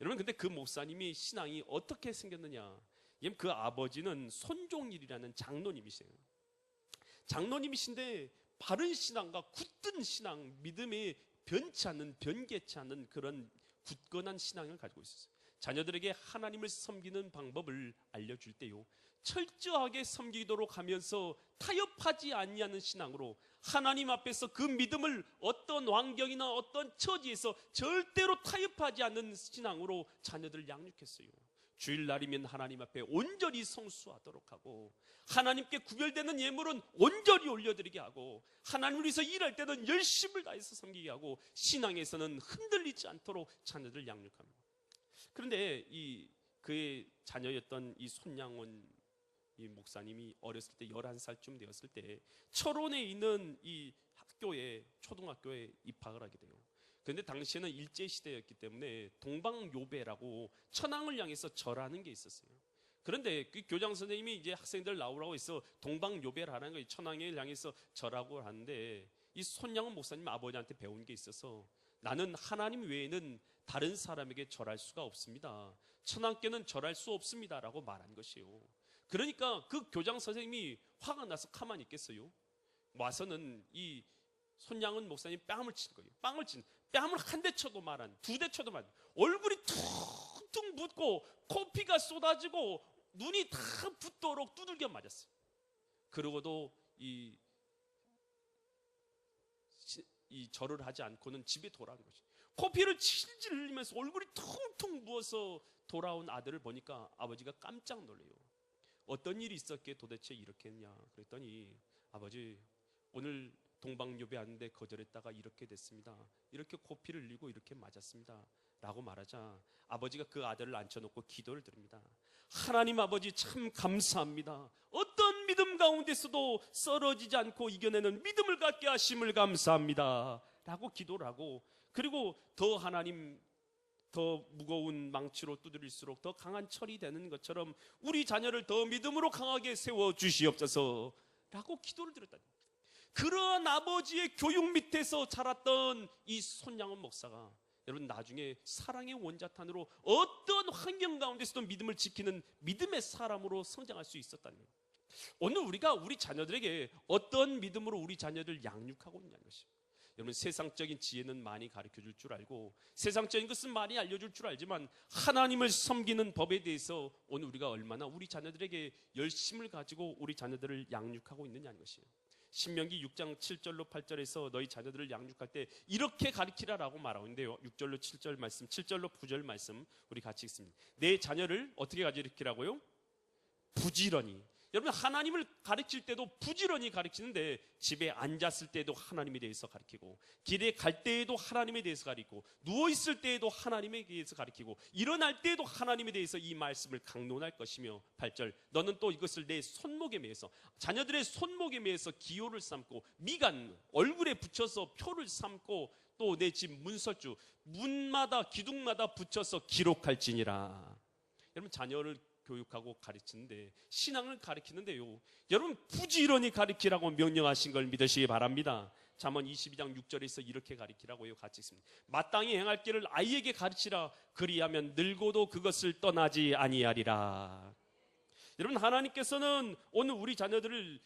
여러분, 근데 그 목사님이 신앙이 어떻게 생겼느냐? 그 아버지는 손종일이라는 장로님이세요. 장로님이신데 바른 신앙과 굳든 신앙, 믿음에 변개치 않는 그런 굳건한 신앙을 가지고 있었어요. 자녀들에게 하나님을 섬기는 방법을 알려줄 때요, 철저하게 섬기도록 하면서 타협하지 아니하는 신앙으로 하나님 앞에서 그 믿음을 어떤 환경이나 어떤 처지에서 절대로 타협하지 않는 신앙으로 자녀들을 양육했어요. 주일날이면 하나님 앞에 온전히 성수하도록 하고, 하나님께 구별되는 예물은 온전히 올려드리게 하고, 하나님을 위해서 일할 때는 열심을 다해서 섬기게 하고, 신앙에서는 흔들리지 않도록 자녀들을 양육합니다. 그런데 그의 자녀였던 이 손양훈 이 목사님이 어렸을 때 11살쯤 되었을 때 철원에 있는 이 초등학교에 입학을 하게 돼요. 그런데 당시에는 일제시대였기 때문에 동방요배라고 천황을 향해서 절하는 게 있었어요. 그런데 그 교장 선생님이 이제 학생들 나오라고 해서 동방요배를 하는 거예요. 천황을 향해서 절하고 하는데, 이 손양훈 목사님 아버지한테 배운 게 있어서, 나는 하나님 외에는 다른 사람에게 절할 수가 없습니다. 천황께는 절할 수 없습니다 라고 말한 것이에요. 그러니까 그 교장 선생님이 화가 나서 가만히 있겠어요? 와서는 이 손양훈 목사님 뺨을 친 거예요. 뺨을 한 대 쳐도 말한, 두 대 쳐도 말한, 얼굴이 퉁퉁 붓고 코피가 쏟아지고 눈이 다 붓도록 두들겨 맞았어요. 그러고도 이 절을 하지 않고는 집에 돌아온 것이, 코피를 질질 흘리면서 얼굴이 퉁퉁 부어서 돌아온 아들을 보니까 아버지가 깜짝 놀래요. 어떤 일이 있었기에 도대체 이렇게 했냐 그랬더니, 아버지, 오늘 동방요배 하는데 거절했다가 이렇게 됐습니다. 이렇게 코피를 흘리고 이렇게 맞았습니다 라고 말하자, 아버지가 그 아들을 앉혀놓고 기도를 드립니다. 하나님 아버지, 참 감사합니다. 어떤 믿음 가운데서도 쓰러지지 않고 이겨내는 믿음을 갖게 하심을 감사합니다 라고 기도를 하고, 그리고 더 무거운 망치로 두드릴수록 더 강한 철이 되는 것처럼 우리 자녀를 더 믿음으로 강하게 세워 주시옵소서 라고 기도를 드렸다. 그런 아버지의 교육 밑에서 자랐던 이 손양원 목사가 여러분 나중에 사랑의 원자탄으로 어떤 환경 가운데서도 믿음을 지키는 믿음의 사람으로 성장할 수 있었다는 거예요. 오늘 우리가 우리 자녀들에게 어떤 믿음으로 우리 자녀들 양육하고 있냐는 것입니다. 여러분 세상적인 지혜는 많이 가르쳐줄 줄 알고 세상적인 것은 많이 알려줄 줄 알지만 하나님을 섬기는 법에 대해서 오늘 우리가 얼마나 우리 자녀들에게 열심을 가지고 우리 자녀들을 양육하고 있느냐는 것이에요. 신명기 6장 7절로 8절에서 너희 자녀들을 양육할 때 이렇게 가르치라라고 말하고 있는데요. 6절로 7절 말씀, 7절로 9절 말씀 우리 같이 읽습니다. 내 자녀를 어떻게 가르치라고요? 부지런히. 여러분 하나님을 가르칠 때도 부지런히 가르치는데 집에 앉았을 때도 하나님에 대해서 가르치고 길에 갈 때에도 하나님에 대해서 가르치고 누워있을 때에도 하나님에 대해서 가르치고 일어날 때에도 하나님에 대해서 이 말씀을 강론할 것이며 8절 너는 또 이것을 내 손목에 매서 자녀들의 손목에 매서 기호를 삼고 미간 얼굴에 붙여서 표를 삼고 또 내 집 문설주 문마다 기둥마다 붙여서 기록할지니라. 여러분 자녀를 교육하고 가르치는데 신앙을 가르치는데요 여러분 부지런히 가르치라고 명령하신 걸 믿으시기 바랍니다. 잠언 22장 6절에서 이렇게 가르치라고요. 같이 읽습니다. 마땅히 행할 길을 아이에게 가르치라. 그리하면 늙어도 그것을 떠나지 아니하리라. 여러분 하나님께서는 오늘 우리 자녀들을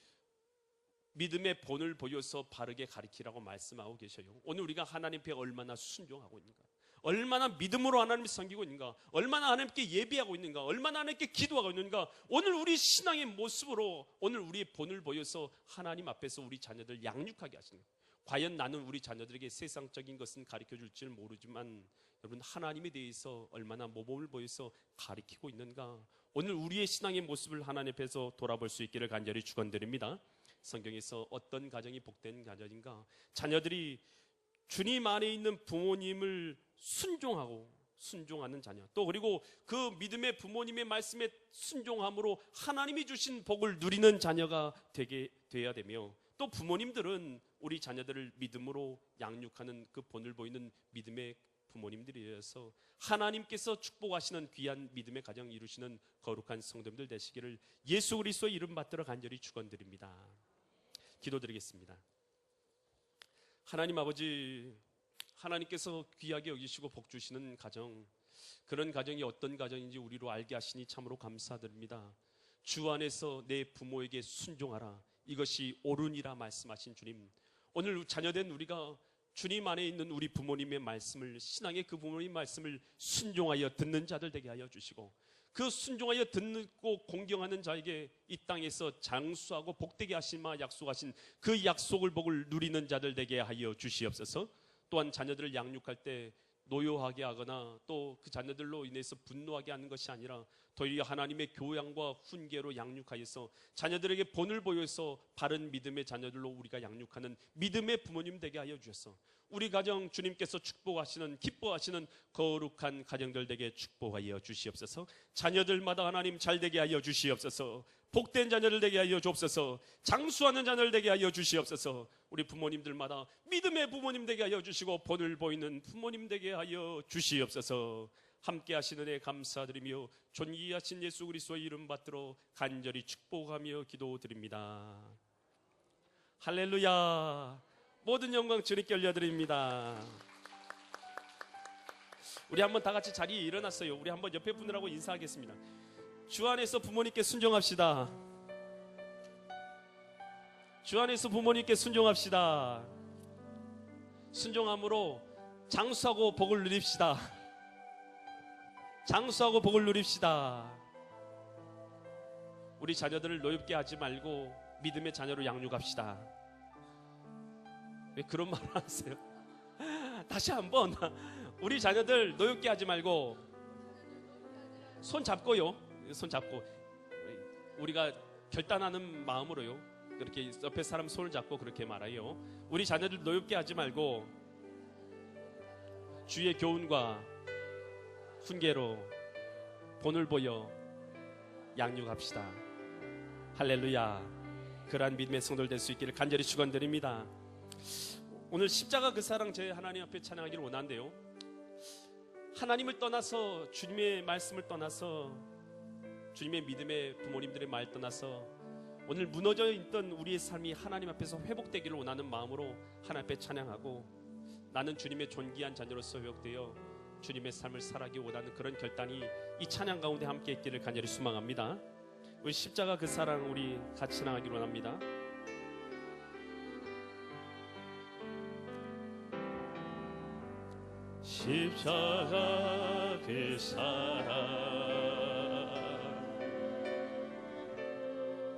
믿음의 본을 보여서 바르게 가르치라고 말씀하고 계셔요. 오늘 우리가 하나님 앞에 얼마나 순종하고 있는가, 얼마나 믿음으로 하나님을 섬기고 있는가, 얼마나 하나님께 예배하고 있는가, 얼마나 하나님께 기도하고 있는가. 오늘 우리 신앙의 모습으로 오늘 우리의 본을 보여서 하나님 앞에서 우리 자녀들 양육하게 하시는 거예요. 과연 나는 우리 자녀들에게 세상적인 것은 가르쳐줄 줄 모르지만 여러분 하나님에 대해서 얼마나 모범을 보여서 가르치고 있는가. 오늘 우리의 신앙의 모습을 하나님 앞에서 돌아볼 수 있기를 간절히 축원드립니다. 성경에서 어떤 가정이 복된 가정인가, 자녀들이 주님 안에 있는 부모님을 순종하는 자녀, 또 그리고 그 믿음의 부모님의 말씀에 순종함으로 하나님이 주신 복을 누리는 자녀가 돼야 되며, 또 부모님들은 우리 자녀들을 믿음으로 양육하는 그 본을 보이는 믿음의 부모님들이어서 하나님께서 축복하시는 귀한 믿음의 가정 이루시는 거룩한 성도님들 되시기를 예수 그리스도의 이름 받들어 간절히 축원드립니다. 기도드리겠습니다. 하나님 아버지, 하나님께서 귀하게 여기시고 복 주시는 가정, 그런 가정이 어떤 가정인지 우리로 알게 하시니 참으로 감사드립니다. 주 안에서 내 부모에게 순종하라, 이것이 옳으니라 말씀하신 주님, 오늘 자녀된 우리가 주님 안에 있는 우리 부모님의 말씀을, 신앙의 그 부모님 말씀을 순종하여 듣는 자들 되게 하여 주시고, 그 순종하여 듣고 공경하는 자에게 이 땅에서 장수하고 복되게 하시마 약속하신 그 약속을 복을 누리는 자들 되게 하여 주시옵소서. 또한 자녀들을 양육할 때 노여하게 하거나 또 그 자녀들로 인해서 분노하게 하는 것이 아니라 도리어 하나님의 교양과 훈계로 양육하여서 자녀들에게 본을 보여서 바른 믿음의 자녀들로 우리가 양육하는 믿음의 부모님 되게 하여 주셔서 우리 가정 주님께서 축복하시는, 기뻐하시는 거룩한 가정들 되게 축복하여 주시옵소서. 자녀들마다 하나님 잘 되게 하여 주시옵소서. 복된 자녀들 되게 하여 주옵소서. 장수하는 자녀들 되게 하여 주시옵소서. 우리 부모님들마다 믿음의 부모님 되게 하여 주시고 본을 보이는 부모님 되게 하여 주시옵소서. 함께 하시는 애 감사드리며 존귀하신 예수 그리스도의 이름 받들어 간절히 축복하며 기도드립니다. 할렐루야. 모든 영광 주님께 올려드립니다. 우리 한번 다 같이 자리에 일어났어요. 우리 한번 옆에 분들하고 인사하겠습니다. 주 안에서 부모님께 순종합시다. 주 안에서 부모님께 순종합시다. 순종함으로 장수하고 복을 누립시다. 장수하고 복을 누립시다. 우리 자녀들을 노엽게 하지 말고 믿음의 자녀로 양육합시다. 왜 그런 말을 하세요? 다시 한번, 우리 자녀들 노엽게 하지 말고 손 잡고요, 손 잡고 우리가 결단하는 마음으로요, 그렇게 옆에 사람 손을 잡고 그렇게 말해요. 우리 자녀들 노엽게 하지 말고 주의 교훈과 훈계로 본을 보여 양육합시다. 할렐루야. 그러한 믿음의 성도들 될 수 있기를 간절히 축원드립니다. 오늘 십자가 그 사랑 제 하나님 앞에 찬양하기를 원하는데요, 하나님을 떠나서 주님의 말씀을 떠나서 주님의 믿음의 부모님들의 말 떠나서 오늘 무너져 있던 우리의 삶이 하나님 앞에서 회복되기를 원하는 마음으로 하나님 앞에 찬양하고 나는 주님의 존귀한 자녀로서 회복되어 주님의 삶을 살아가기 원하는 그런 결단이 이 찬양 가운데 함께 있기를 간절히 소망합니다. 우리 십자가 그 사랑 우리 같이 찬양하기를 원합니다. 십자가 그 사랑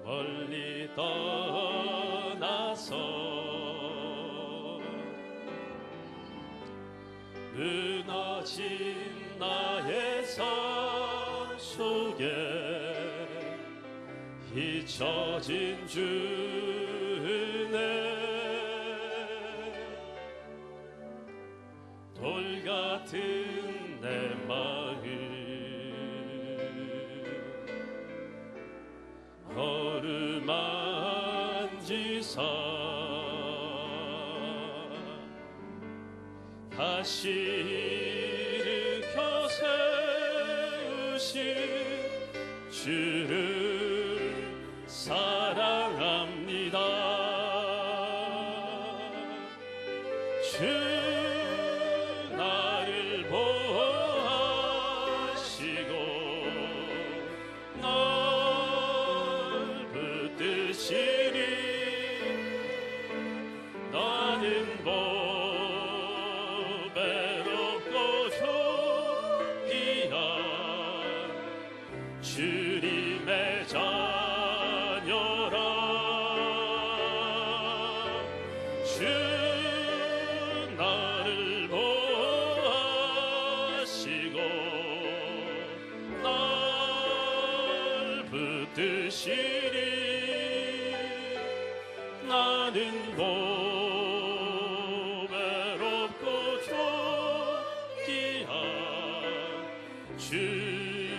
멀리 떠나서 무너진 나의 삶 속에 잊혀진 주네 돌 같은 내 마음 어루만지사 다시 일으켜 세우신 주를 사랑합니다. 주 나를 보호하시고 날 붙드시니 나는 외롭고 존귀한 주님의 자녀라. 주 나를 보호하시고 날 붙드시니 나는 외롭고 존귀한 주의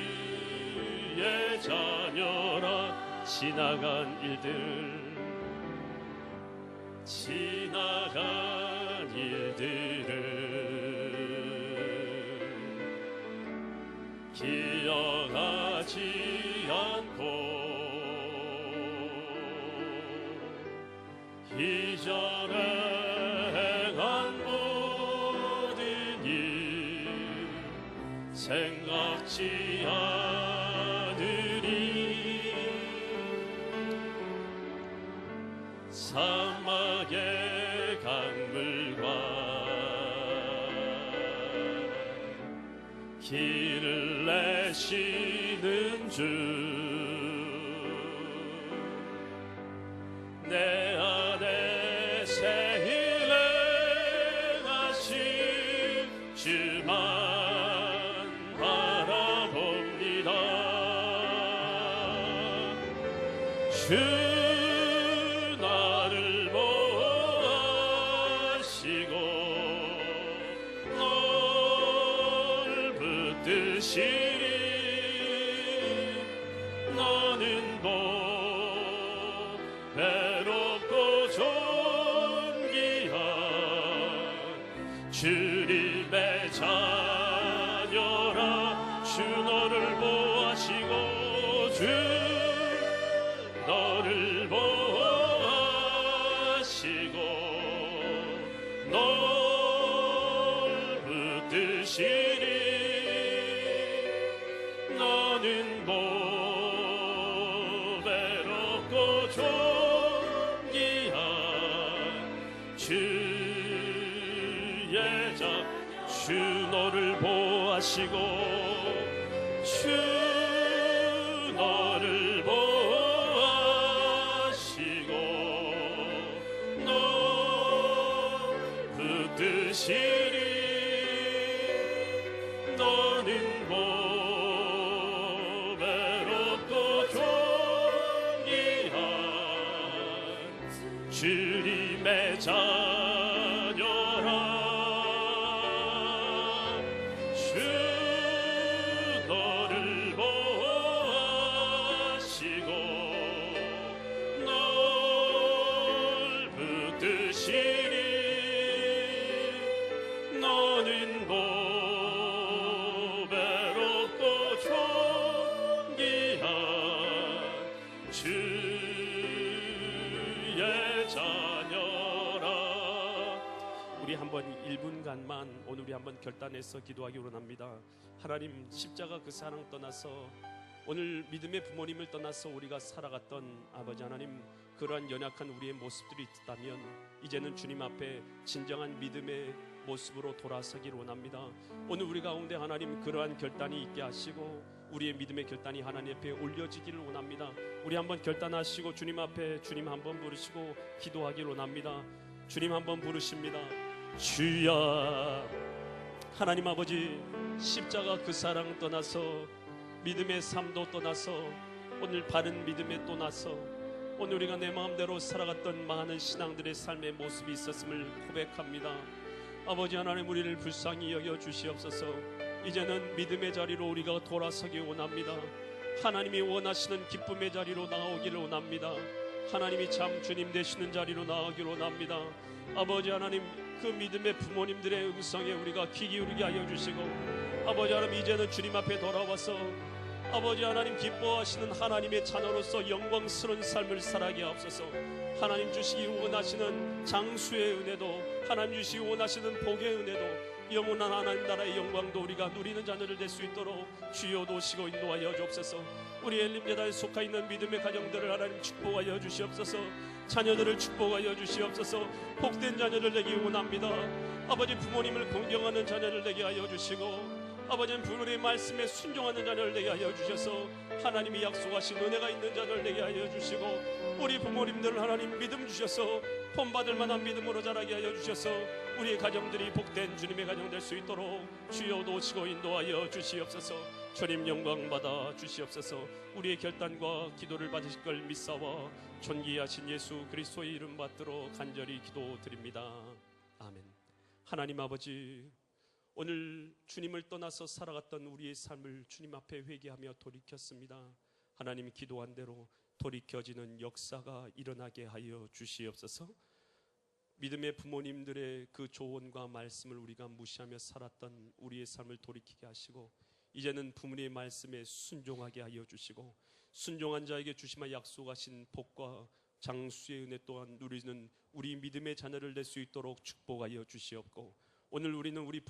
자녀라. 지나간 일들을 기억하지 않고 이전에 행한 모든 일 생각지 않으리. 사막의 강물과 길을 내시는 주 내 안에 새 일 행하신 주만 바라봅니다. 주 나를 보호하시고 널 붙드시니 너는 외롭고 존귀한 주님의 자녀라. 주 너를 보호하시고 주 너를 보호하시고 널 붙드시니 너는 외롭고 존귀한 주의 자. 주 너를 보호하시고 주 너를 보호하시고 너 붙드시니 너는 외롭고 존귀한 주님의 자녀라. 주 너를 보호하시고 널 붙드시니 너는 외롭고 존귀한 주 자녀라. 우리 한번 1분간만 오늘 우리 한번 결단해서 기도하기 원합니다. 하나님, 십자가 그 사랑 떠나서 오늘 믿음의 부모님을 떠나서 우리가 살아갔던 아버지 하나님, 그러한 연약한 우리의 모습들이 있다면 이제는 주님 앞에 진정한 믿음의 모습으로 돌아서기를 원합니다. 오늘 우리 가운데 하나님 그러한 결단이 있게 하시고 우리의 믿음의 결단이 하나님 앞에 올려지기를 원합니다. 우리 한번 결단하시고 주님 앞에 주님 한번 부르시고 기도하기를 원합니다. 주님 한번 부르십니다. 주야. 하나님 아버지, 십자가 그 사랑 떠나서 믿음의 삶도 떠나서 오늘 바른 믿음에 떠나서 오늘 우리가 내 마음대로 살아갔던 많은 신앙들의 삶의 모습이 있었음을 고백합니다. 아버지 하나님, 우리를 불쌍히 여겨 주시옵소서. 이제는 믿음의 자리로 우리가 돌아서기 원합니다. 하나님이 원하시는 기쁨의 자리로 나오기를 원합니다. 하나님이 참 주님 되시는 자리로 나오기를 원합니다. 아버지 하나님, 그 믿음의 부모님들의 음성에 우리가 귀 기울이게 하여 주시고, 아버지 하나님, 이제는 주님 앞에 돌아와서 아버지 하나님 기뻐하시는 하나님의 자녀로서 영광스러운 삶을 살아가게 하옵소서. 하나님 주시기 원하시는 장수의 은혜도, 하나님 주시기 원하시는 복의 은혜도, 영원한 하나님 나라의 영광도 우리가 누리는 자녀를 될 수 있도록 주여 도시고 인도하여 주옵소서. 우리 엘림제다에 속하 있는 믿음의 가정들을 하나님 축복하여 주시옵소서. 자녀들을 축복하여 주시옵소서. 복된 자녀를 되기 원합니다. 아버지, 부모님을 공경하는 자녀를 되게 하여 주시고, 아버지는 부모님의 말씀에 순종하는 자녀를 되게 하여 주셔서 하나님이 약속하신 은혜가 있는 자녀를 되게 하여 주시고, 우리 부모님들을 하나님 믿음 주셔서 본받을 만한 믿음으로 자라게 하여 주셔서 우리의 가정들이 복된 주님의 가정 될 수 있도록 주여 도우시고 인도하여 주시옵소서. 주님 영광 받아 주시옵소서. 우리의 결단과 기도를 받으실 걸 믿사와 존귀하신 예수 그리스도의 이름 받들어 간절히 기도드립니다. 아멘. 하나님 아버지, 오늘 주님을 떠나서 살아갔던 우리의 삶을 주님 앞에 회개하며 돌이켰습니다. 하나님이 기도한 대로 돌이켜지는 역사가 일어나게 하여 주시옵소서. 믿음의 부모님들의 그 조언과 말씀을 우리가 무시하며 살았던 우리의 삶을 돌이키게 하시고, 이제는 부모님의 말씀에 순종하게 하여 주시고, 순종한 자에게 주시마 약속하신 복과 장수의 은혜 또한 누리는 우리 믿음의 자녀를 될 수 있도록 축복하여 주시옵고, 오늘 우리는 우리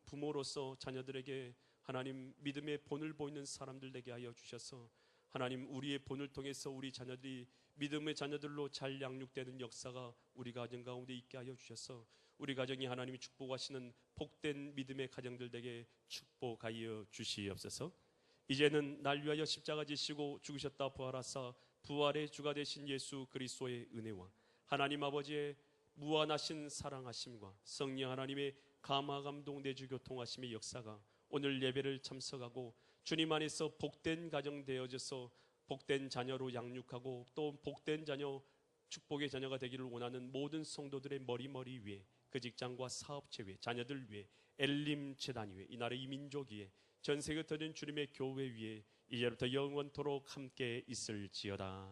부모로서 자녀들에게 하나님 믿음의 본을 보이는 사람들 되게 하여 주셔서 하나님 우리의 본을 통해서 우리 자녀들이 믿음의 자녀들로 잘 양육되는 역사가 우리 가정 가운데 있게 하여 주셔서 우리 가정이 하나님이 축복하시는 복된 믿음의 가정들 되게 축복하여 주시옵소서. 이제는 날 위하여 십자가 지시고 죽으셨다 부활하사 부활의 주가 되신 예수 그리스도의 은혜와 하나님 아버지의 무한하신 사랑하심과 성령 하나님의 감화 감동 내주 교통하심의 역사가 오늘 예배를 참석하고 주님 안에서 복된 가정 되어져서 복된 자녀로 양육하고 또 복된 자녀, 축복의 자녀가 되기를 원하는 모든 성도들의 머리 위에, 그 직장과 사업체 위에, 자녀들 위에, 엘림 재단 위에, 이 나라 이 민족 위에, 전 세계 터진 주님의 교회 위에 이제부터 영원토록 함께 있을지어다.